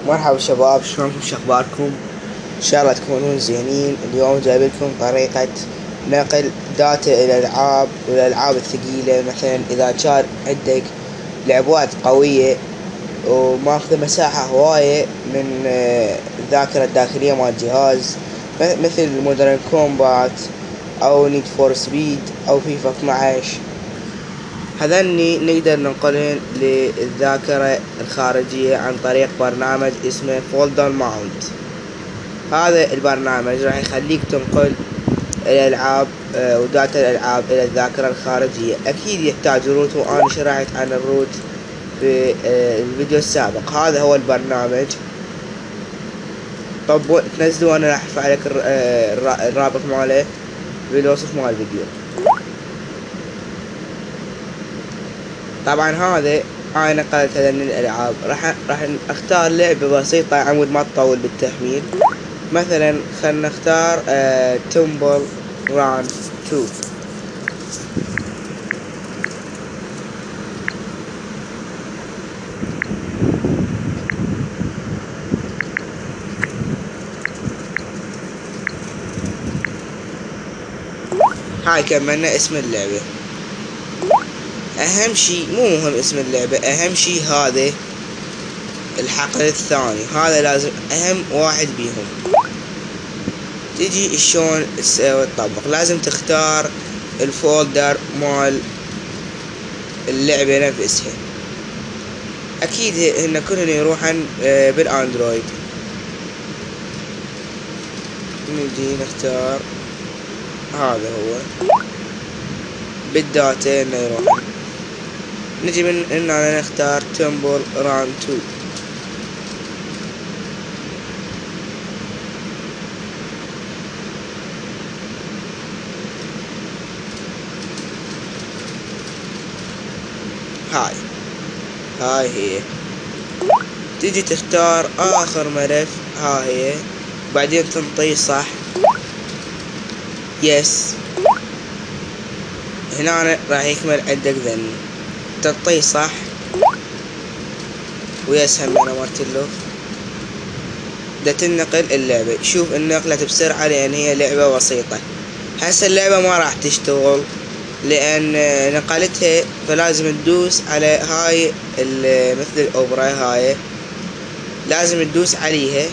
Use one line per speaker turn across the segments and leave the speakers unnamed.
مرحبا شباب، شلونكم؟ شخباركم؟ ان شاء الله تكونون زينين. اليوم جايب لكم طريقة نقل داتا الالعاب والالعاب الثقيلة. مثلا اذا كان عندك لعبات قوية وماخذة مساحة هواية من الذاكرة الداخلية مال الجهاز، مثل مودرن كومبات او نيد فور سبيد او فيفا 12، هذني نقدر ننقلهن للذاكرة الخارجية عن طريق برنامج اسمه فولدر ماونت. هذا البرنامج راح يخليك تنقل الألعاب وداتا الألعاب إلى الذاكرة الخارجية. أكيد يحتاج روت، وأنا شرحت عن الروت في الفيديو السابق. هذا هو البرنامج. طب تنزلوا، أنا راح أرفع لك الرابط ماله في الوصف مال الفيديو. طبعا هذا انا نقلت هذين الالعاب. راح اختار لعبة بسيطة عمود ما تطول بالتحميل. مثلا خلنا نختار تمبل ران 2. هاي كملنا اسم اللعبة. اهم شي مو مهم اسم اللعبة، اهم شي هذا الحقل الثاني، هذا لازم اهم واحد بيهم. تجي شلون تطبق؟ لازم تختار الفولدر مال اللعبة نفسها. اكيد هن كلهن يروحن بالاندرويد. نجي نختار هذا هو بالداتا انه يروح. نجي من هنا نختار تمبل ران 2. هاي هي. تيجي تختار اخر ملف، ها هي، بعدين تنطي صح يس. هنا راح يكمل عندك ذني، تنطي صح ويس هم انا مرتله. دا تنقل اللعبة. شوف النقلة بسرعة لان هي لعبة بسيطة. هسه اللعبة ما راح تشتغل لان نقلتها، فلازم ندوس على هاي مثل الاوبرا، هاي لازم ندوس عليها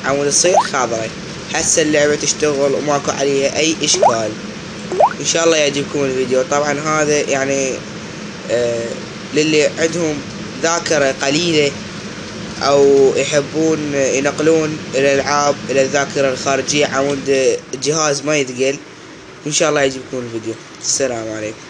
عمود تصير خضراء. هسه اللعبة تشتغل وماكو عليها اي اشكال. ان شاء الله يعجبكم الفيديو. طبعا هذا يعني للي عندهم ذاكرة قليلة او يحبون ينقلون الالعاب الى الذاكرة الخارجية عمود الجهاز ما يثقل. ان شاء الله يعجبكم الفيديو. السلام عليكم.